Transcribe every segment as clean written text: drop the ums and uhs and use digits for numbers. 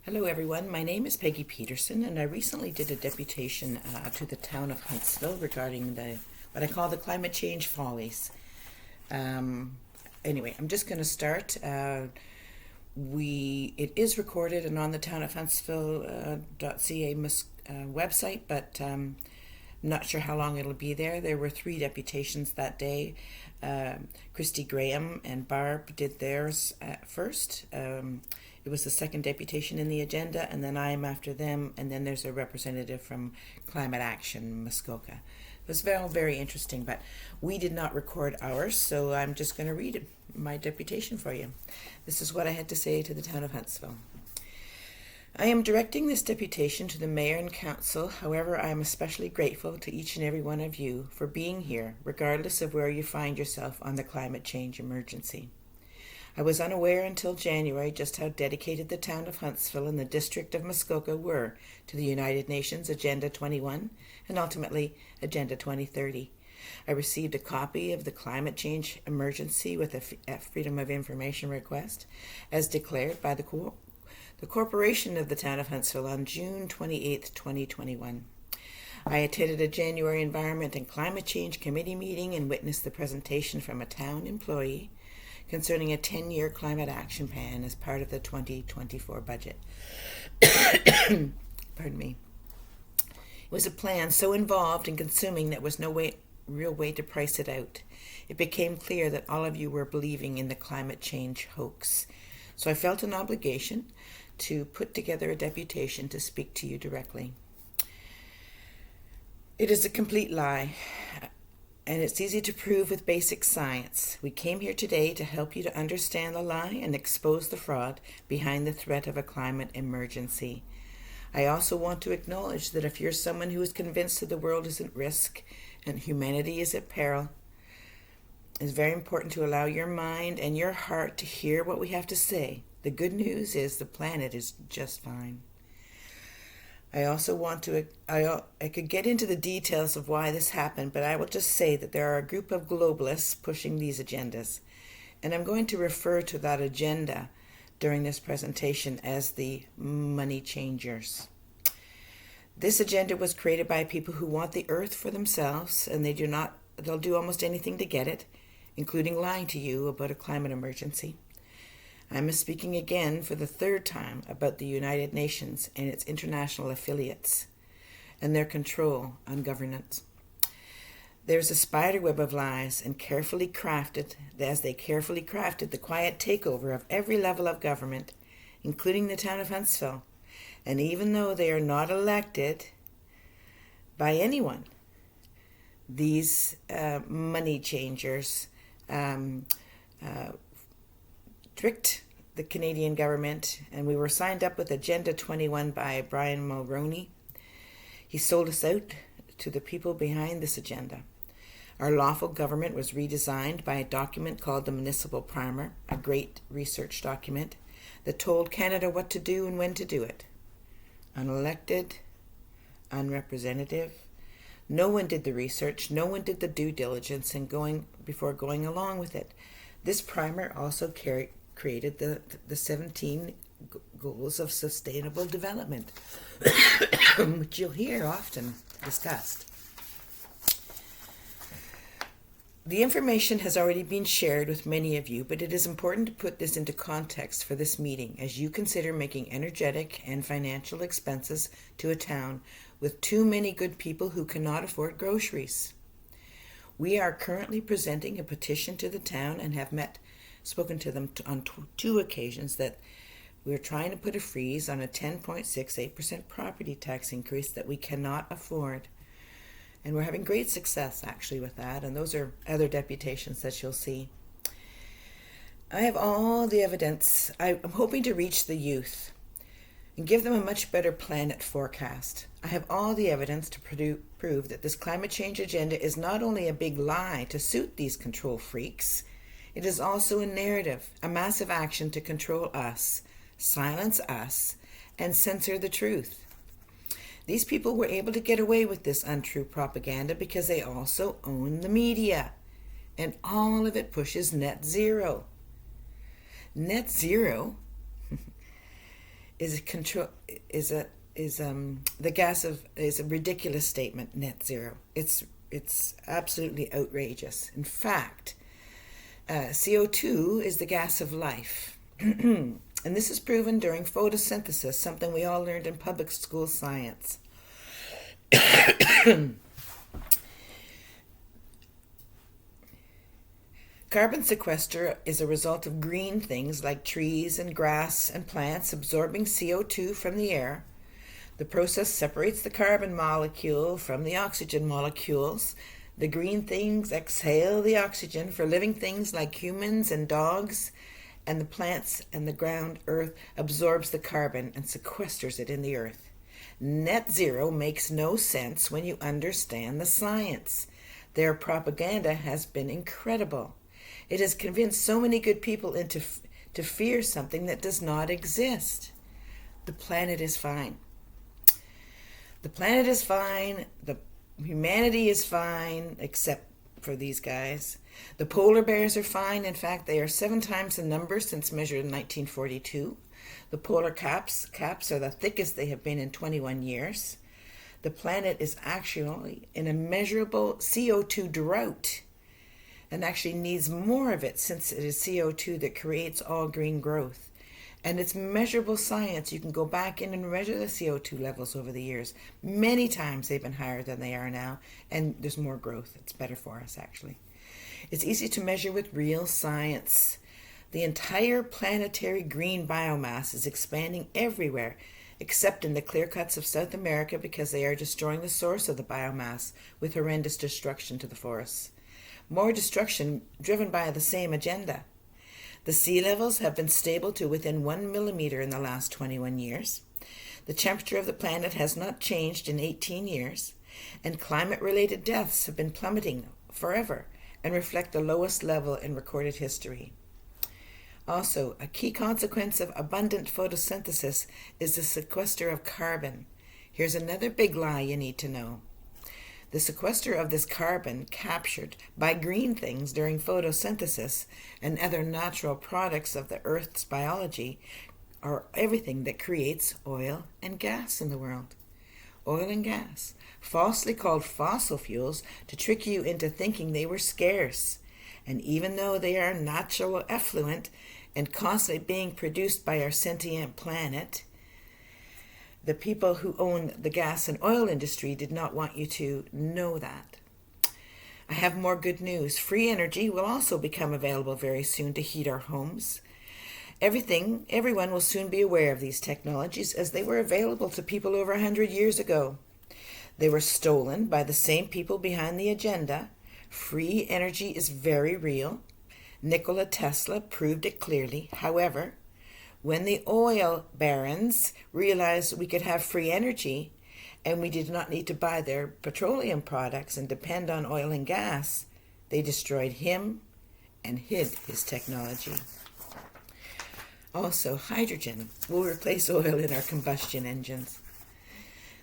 Hello everyone, my name is Peggy Peterson and I recently did a deputation to the Town of Huntsville regarding what I call the climate change follies. Anyway, I'm just going to start. It is recorded and on the Town of Huntsville.ca website, but I'm not sure how long it'll be there. There were 3 deputations that day. Christy Graham and Barb did theirs first. It was the second deputation in the agenda, and then I am after them, and then there's a representative from Climate Action, Muskoka. It was very, very interesting, but we did not record ours, so I'm just going to read my deputation for you. This is what I had to say to the Town of Huntsville. I am directing this deputation to the Mayor and Council. However, I am especially grateful to each and every one of you for being here, regardless of where you find yourself on the climate change emergency. I was unaware until January just how dedicated the Town of Huntsville and the District of Muskoka were to the United Nations Agenda 21 and ultimately Agenda 2030. I received a copy of the climate change emergency with a Freedom of Information request as declared by the Corporation of the Town of Huntsville on June 28, 2021. I attended a January Environment and Climate Change Committee meeting and witnessed the presentation from a town employee concerning a 10-year climate action plan as part of the 2024 budget. Pardon me. It was a plan so involved and consuming that was no real way to price it out. It became clear that all of you were believing in the climate change hoax. So I felt an obligation to put together a deputation to speak to you directly. It is a complete lie, and it's easy to prove with basic science. We came here today to help you to understand the lie and expose the fraud behind the threat of a climate emergency. I also want to acknowledge that if you're someone who is convinced that the world is at risk and humanity is at peril, it's very important to allow your mind and your heart to hear what we have to say. The good news is the planet is just fine. I also want to, I could get into the details of why this happened, but I will just say that there are a group of globalists pushing these agendas. And I'm going to refer to that agenda during this presentation as the money changers. This agenda was created by people who want the earth for themselves, and they'll do almost anything to get it, including lying to you about a climate emergency. I'm speaking again for the 3rd time about the United Nations and its international affiliates and their control on governance. There's a spiderweb of lies and carefully crafted the quiet takeover of every level of government, including the Town of Huntsville. And even though they are not elected by anyone, these money changers tricked the Canadian government, and we were signed up with Agenda 21 by Brian Mulroney. He sold us out to the people behind this agenda. Our lawful government was redesigned by a document called the Municipal Primer, a great research document that told Canada what to do and when to do it. Unelected, unrepresentative. No one did the research, no one did the due diligence before going along with it. This primer also created the 17 goals of sustainable development, which you'll hear often discussed. The information has already been shared with many of you, but it is important to put this into context for this meeting as you consider making energetic and financial expenses to a town with too many good people who cannot afford groceries. We are currently presenting a petition to the town and have spoken to them on 2 occasions that we're trying to put a freeze on a 10.68% property tax increase that we cannot afford. And we're having great success actually with that, and those are other deputations that you'll see. I have all the evidence. I'm hoping to reach the youth and give them a much better planet forecast. I have all the evidence to prove that this climate change agenda is not only a big lie to suit these control freaks, it is also a narrative, a massive action to control us, silence us, and censor the truth. These people were able to get away with this untrue propaganda because they also own the media, and all of it pushes net zero. Net zero is a control is the gas of is a ridiculous statement. Net zero. It's absolutely outrageous. In fact, CO2 is the gas of life. And this is proven during photosynthesis, something we all learned in public school science. Carbon sequester is a result of green things like trees and grass and plants absorbing CO2 from the air. The process separates the carbon molecule from the oxygen molecules. The green things exhale the oxygen for living things like humans and dogs, and the plants and the ground earth absorbs the carbon and sequesters it in the earth. Net zero makes no sense when you understand the science. Their propaganda has been incredible. It has convinced so many good people to fear something that does not exist. The planet is fine. The planet is fine. The humanity is fine, except for these guys. The polar bears are fine. In fact, they are 7 times the number since measured in 1942. The polar caps are the thickest they have been in 21 years. The planet is actually in a measurable CO2 drought and actually needs more of it, since it is CO2 that creates all green growth. And it's measurable science. You can go back in and measure the CO2 levels over the years. Many times they've been higher than they are now, and there's more growth. It's better for us, actually. It's easy to measure with real science. The entire planetary green biomass is expanding everywhere, except in the clear cuts of South America, because they are destroying the source of the biomass with horrendous destruction to the forests. More destruction driven by the same agenda. The sea levels have been stable to within 1 millimeter in the last 21 years. The temperature of the planet has not changed in 18 years, and climate-related deaths have been plummeting forever and reflect the lowest level in recorded history. Also, a key consequence of abundant photosynthesis is the sequester of carbon. Here's another big lie you need to know. The sequester of this carbon captured by green things during photosynthesis and other natural products of the Earth's biology are everything that creates oil and gas in the world. Oil and gas, falsely called fossil fuels to trick you into thinking they were scarce. And even though they are natural effluent and constantly being produced by our sentient planet, the people who own the gas and oil industry did not want you to know that. I have more good news. Free energy will also become available very soon to heat our homes. Everyone will soon be aware of these technologies, as they were available to people over 100 years ago. They were stolen by the same people behind the agenda. Free energy is very real. Nikola Tesla proved it clearly. However, when the oil barons realized we could have free energy and we did not need to buy their petroleum products and depend on oil and gas, they destroyed him and hid his technology. Also, hydrogen will replace oil in our combustion engines.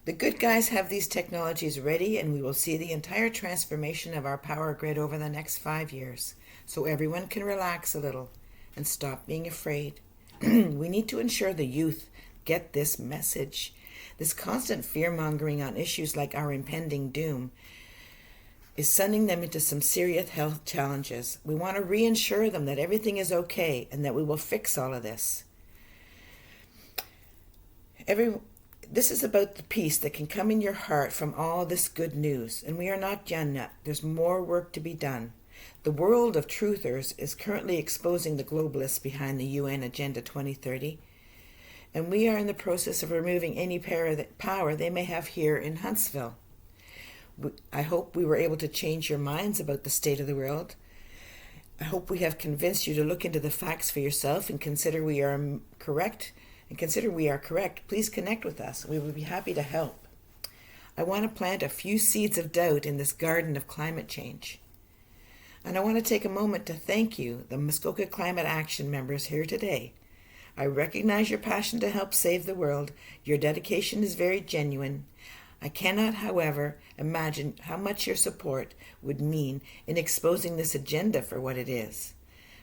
The good guys have these technologies ready, and we will see the entire transformation of our power grid over the next 5 years, so everyone can relax a little and stop being afraid. We need to ensure the youth get this message. This constant fear-mongering on issues like our impending doom is sending them into some serious health challenges. We want to reassure them that everything is okay and that we will fix all of this. This is about the peace that can come in your heart from all this good news, and we are not done yet. There's more work to be done. The world of truthers is currently exposing the globalists behind the UN Agenda 2030, and we are in the process of removing any power they may have here in Huntsville. I hope we were able to change your minds about the state of the world. I hope we have convinced you to look into the facts for yourself and consider we are correct. Please connect with us. We would be happy to help. I want to plant a few seeds of doubt in this garden of climate change. And I want to take a moment to thank you, the Muskoka Climate Action members here today. I recognize your passion to help save the world. Your dedication is very genuine. I cannot, however, imagine how much your support would mean in exposing this agenda for what it is.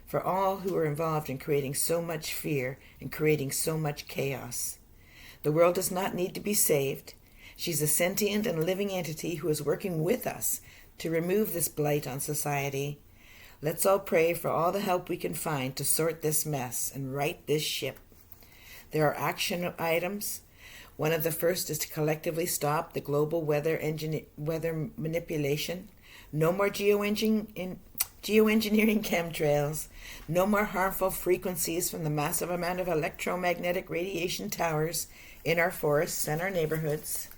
For all who are involved in creating so much fear and creating so much chaos. The world does not need to be saved. She's a sentient and living entity who is working with us to remove this blight on society. Let's all pray for all the help we can find to sort this mess and right this ship. There are action items. One of the first is to collectively stop the global weather manipulation. No more geoengineering chemtrails. No more harmful frequencies from the massive amount of electromagnetic radiation towers in our forests and our neighborhoods.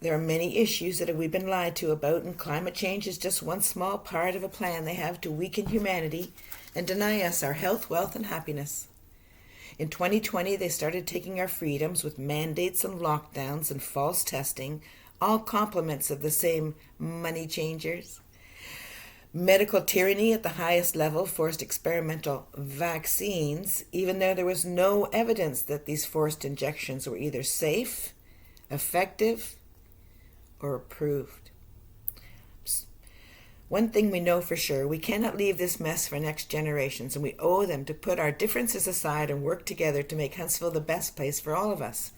There are many issues that we've been lied to about, and climate change is just one small part of a plan they have to weaken humanity and deny us our health, wealth, and happiness. In 2020, they started taking our freedoms with mandates and lockdowns and false testing, all compliments of the same money changers. Medical tyranny at the highest level forced experimental vaccines, even though there was no evidence that these forced injections were either safe, effective, or approved. One thing we know for sure, we cannot leave this mess for next generations, and we owe them to put our differences aside and work together to make Huntsville the best place for all of us.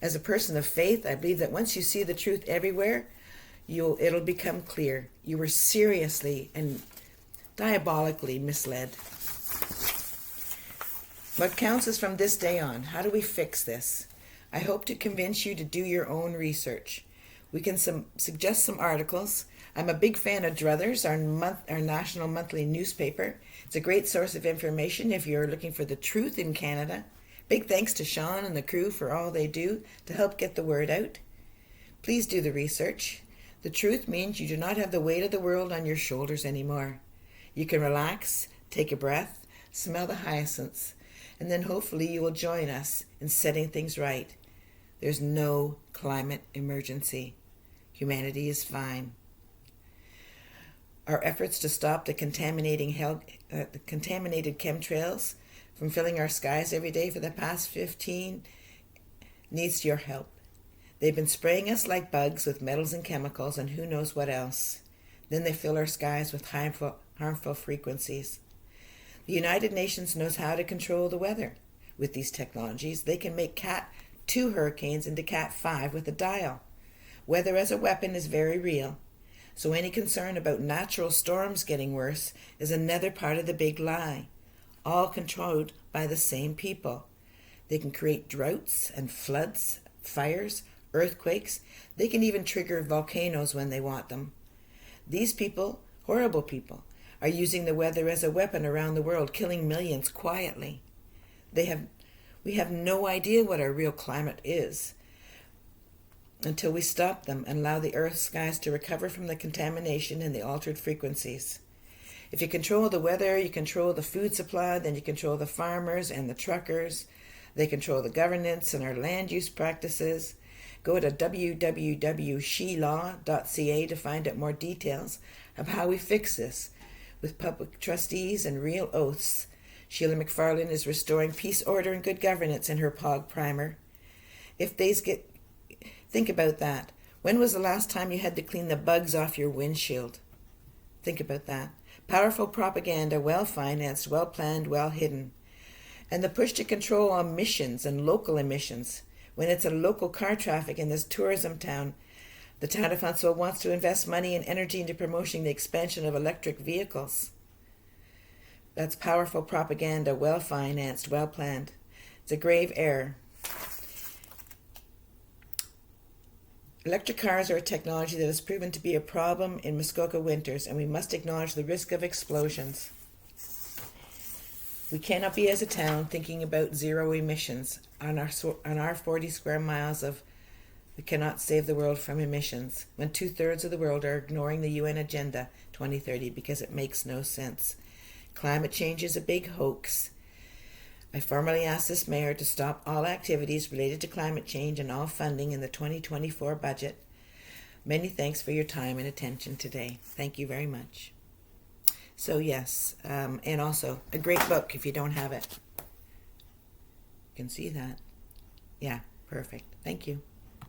As a person of faith, I believe that once you see the truth everywhere, it'll become clear. You were seriously and diabolically misled. What counts is from this day on. How do we fix this? I hope to convince you to do your own research. We can suggest some articles. I'm a big fan of Druthers, our national monthly newspaper. It's a great source of information if you're looking for the truth in Canada. Big thanks to Sean and the crew for all they do to help get the word out. Please do the research. The truth means you do not have the weight of the world on your shoulders anymore. You can relax, take a breath, smell the hyacinths, and then hopefully you will join us in setting things right. There's no climate emergency. Humanity is fine. Our efforts to stop the contaminated chemtrails from filling our skies every day for the past 15 needs your help. They've been spraying us like bugs with metals and chemicals and who knows what else. Then they fill our skies with harmful frequencies. The United Nations knows how to control the weather. With these technologies, they can make Cat 2 hurricanes into Cat 5 with a dial. Weather as a weapon is very real. So any concern about natural storms getting worse is another part of the big lie, all controlled by the same people. They can create droughts and floods, fires, earthquakes. They can even trigger volcanoes when they want them. These people, horrible people, are using the weather as a weapon around the world, killing millions quietly. We have no idea what our real climate is until we stop them and allow the Earth's skies to recover from the contamination and the altered frequencies. If you control the weather, you control the food supply, then you control the farmers and the truckers. They control the governance and our land use practices. Go to www.shelaw.ca to find out more details of how we fix this with public trustees and real oaths. Sheila McFarlane is restoring peace, order, and good governance in her POG primer. Think about that. When was the last time you had to clean the bugs off your windshield? Think about that. Powerful propaganda, well-financed, well-planned, well-hidden. And the push to control emissions and local emissions. When it's a local car traffic in this tourism town, the town of Huntsville wants to invest money and energy into promoting the expansion of electric vehicles. That's powerful propaganda, well-financed, well-planned. It's a grave error. Electric cars are a technology that has proven to be a problem in Muskoka winters, and we must acknowledge the risk of explosions. We cannot be as a town thinking about zero emissions on our 40 square miles of we cannot save the world from emissions when 2/3 of the world are ignoring the UN Agenda 2030 because it makes no sense. Climate change is a big hoax. I formally ask this mayor to stop all activities related to climate change and all funding in the 2024 budget. Many thanks for your time and attention today. Thank you very much. So yes, and also a great book if you don't have it. You can see that. Yeah, perfect. Thank you.